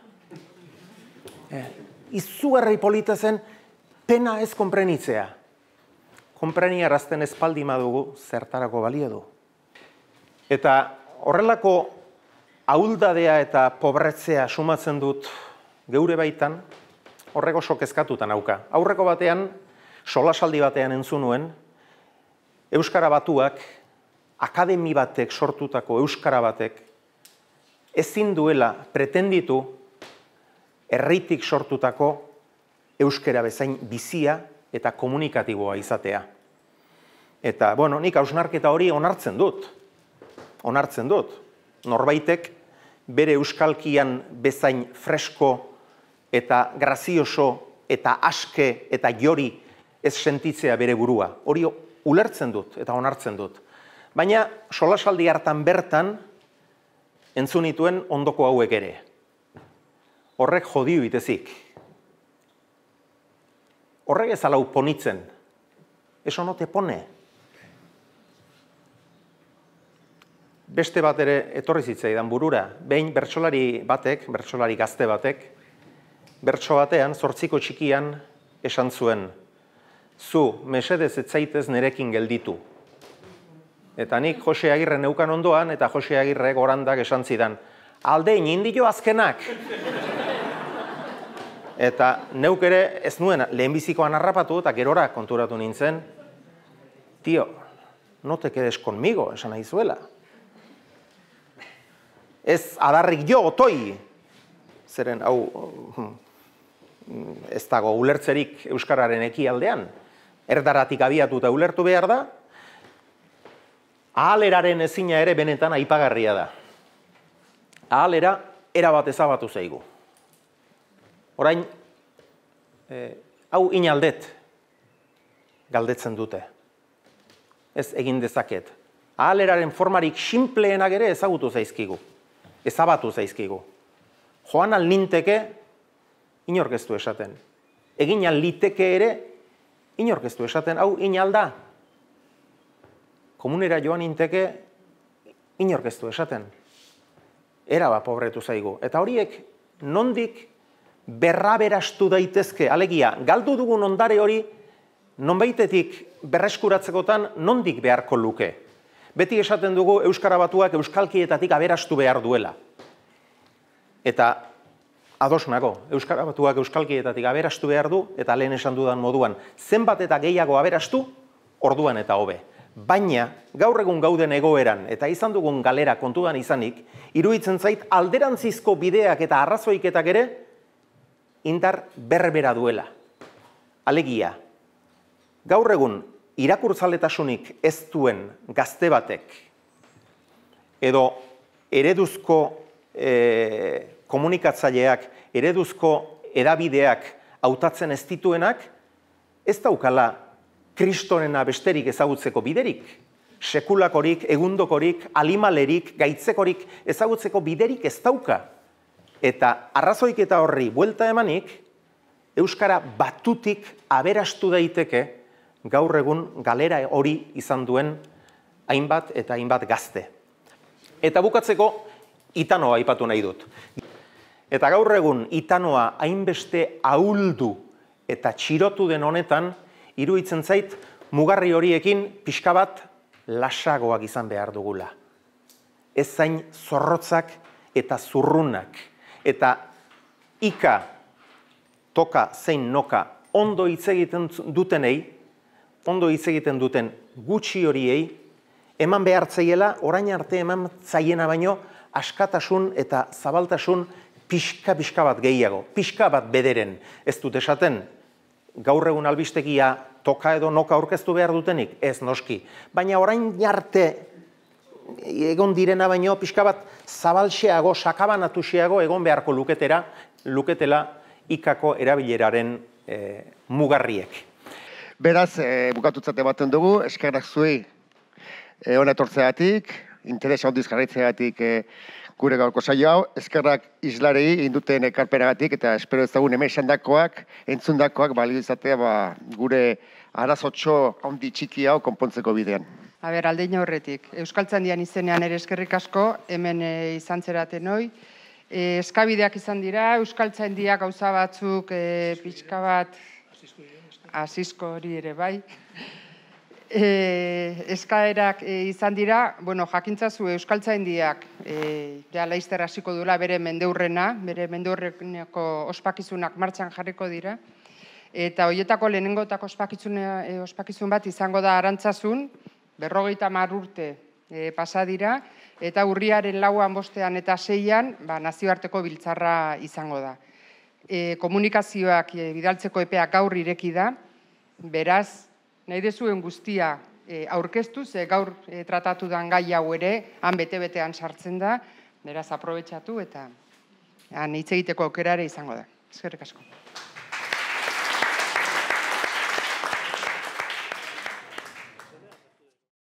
Izugarri polita zen, pena ez konprenitzea. Konpreniarazten espaldi madugu zertarako balio du. Eta horrelako ahuldadea eta pobretzea sumatzen dut geure baitan, horreko oso kezkatuta nauka. Aurreko batean, solasaldi batean entzun nuen, Euskara Batuak, akademi batek sortutako Euskara batek, ezin duela pretenditu herritik sortutako euskara bezain bizia eta komunikatiboa izatea. Eta, nik hausnarketa hori onartzen dut. Onartzen dut. Norbaitek bere euskalkian bezain fresko eta grazioso eta aske eta jori ez sentitzea bere burua. Hori ulertzen dut eta onartzen dut. Baina solasaldi hartan bertan entzun nituen ondoko hauek ere. Horrek jodio itezik. Horrek ez alau ponitzen. Eso no te pone. Beste bat ere etorri zitzaidan burura. Behin bertsolari batek, bertsolari gazte batek, bertso batean, 8 txikian esan zuen, zu, mesedez ez zaitez nerekin gelditu. Eta nik Jose Agirre neukan ondoan, eta Jose Agirre gorandak esan zidan, aldein indio azkenak. Eta neuk ere ez nuen lehenbizikoan harrapatu eta gerora konturatu nintzen, tio, no te quedes conmigo, esan nahi zuela. Ez adarrik jo, otoi, zeren, ez dago ulertzerik euskararen ekialdean, erdaratik abiatuta ulertu behar da, ahaleraren ezina ere benetan aipagarria da. Ahalera erabat ezabatu zaigu. Orain, hau inaldet galdetzen dute. Ez egin dezaket. Ahaleraren formarik sinpleenak ere ezagutu zaizkigu. Ezabatu zaizkigu. Joan al ninteke, inork ez du esaten. Egin al liteke ere, inork ez du esaten. Hau inalda. Komunera joan ninteke, inork ez du esaten. Eraba pobretu zaigu. Eta horiek nondik berraberastu daitezke, alegia, galdu dugun ondare hori nonbaitetik berreskuratzekotan nondik beharko luke. Beti esaten dugu Euskara Batuak euskalkietatik aberastu behar duela. Eta ados nago, Euskara Batuak euskalkietatik aberastu behar du, eta lehen esan dudan moduan, zenbat eta gehiago aberastu, orduan eta hobe. Baina, gaur egun gauden egoeran, eta izan dugun galera kontudan izanik, iruditzen zait alderantzizko bideak eta arrazoiketak ere, indar berbera duela. Alegia, gaur egun irakurtzaletasunik ez duen gazte batek, edo ereduzko komunikatzaileak, ereduzko edabideak hautatzen ez dituenak, ez daukala kristonena besterik ezagutzeko biderik. Sekulakorik, egundokorik, alimalerik, gaitzekorik ezagutzeko biderik ez dauka. Eta arrazoiketa horri buelta emanik, Euskara Batutik aberastu daiteke gaur egun galera hori izan duen hainbat eta hainbat gazte. Eta bukatzeko, Itanoa aipatu nahi dut. Eta gaur egun Itanoa hainbeste ahuldu eta txirotu den honetan, iruditzen zait, mugarri horiekin pixka bat lasagoak izan behar dugula. Ez zain zorrotzak eta zurrunak. Eta ika, toka, zein noka, ondo hitz egiten dutenei, ondo hitz egiten duten gutxi horiei, eman behartzaiela, orain arte eman zaiena baino, askatasun eta zabaltasun pixka bat gehiago, pixka bat bederen. Ez dut esaten, gaur egun albistegia toka edo noka aurkeztu behar dutenik, ez noski. Baina orain arte egon direna baino, pixka bat zabalxeago, sakabanatuxeago egon beharko luketela ikako erabileraren mugarriek. Beraz, bukatutzat ematen dugu, eskerrak zuei hona etortzeagatik, interesa hondiz jarraitzeagatik gure gaurko saio hau, eskerrak islarei induten ekarpenagatik eta espero ezagun hemen esandakoak, entzundakoak balio izatea gure arazotxo handi txiki hau konpontzeko bidean. Aldeina horretik, Euskaltzaindian izenean ere eskerrik asko, hemen izan zeraten hoi. Eskabideak izan dira, Euskaltzaindiak gauza batzuk pixka bat, asizko hori ere bai, eskaerak izan dira, jakintzazu Euskaltzaindiak laizter hasiko duela bere mendeurreneko ospakizunak martxan jarriko dira, eta horietako lehenengotako ospakizun bat izango da Arantzazun, 50 urte pasa dira, eta urriaren 4, 5 eta 6 nazioarteko biltzarra izango da. Komunikazioak bidaltzeko epea gaur ireki da, beraz, nahi dezuen guztia aurkeztu, ze gaur tratatu dan gai hau ere, han bete-betean sartzen da, beraz aprobetxatu eta hitz egiteko aukerare izango da. Eskerrik asko.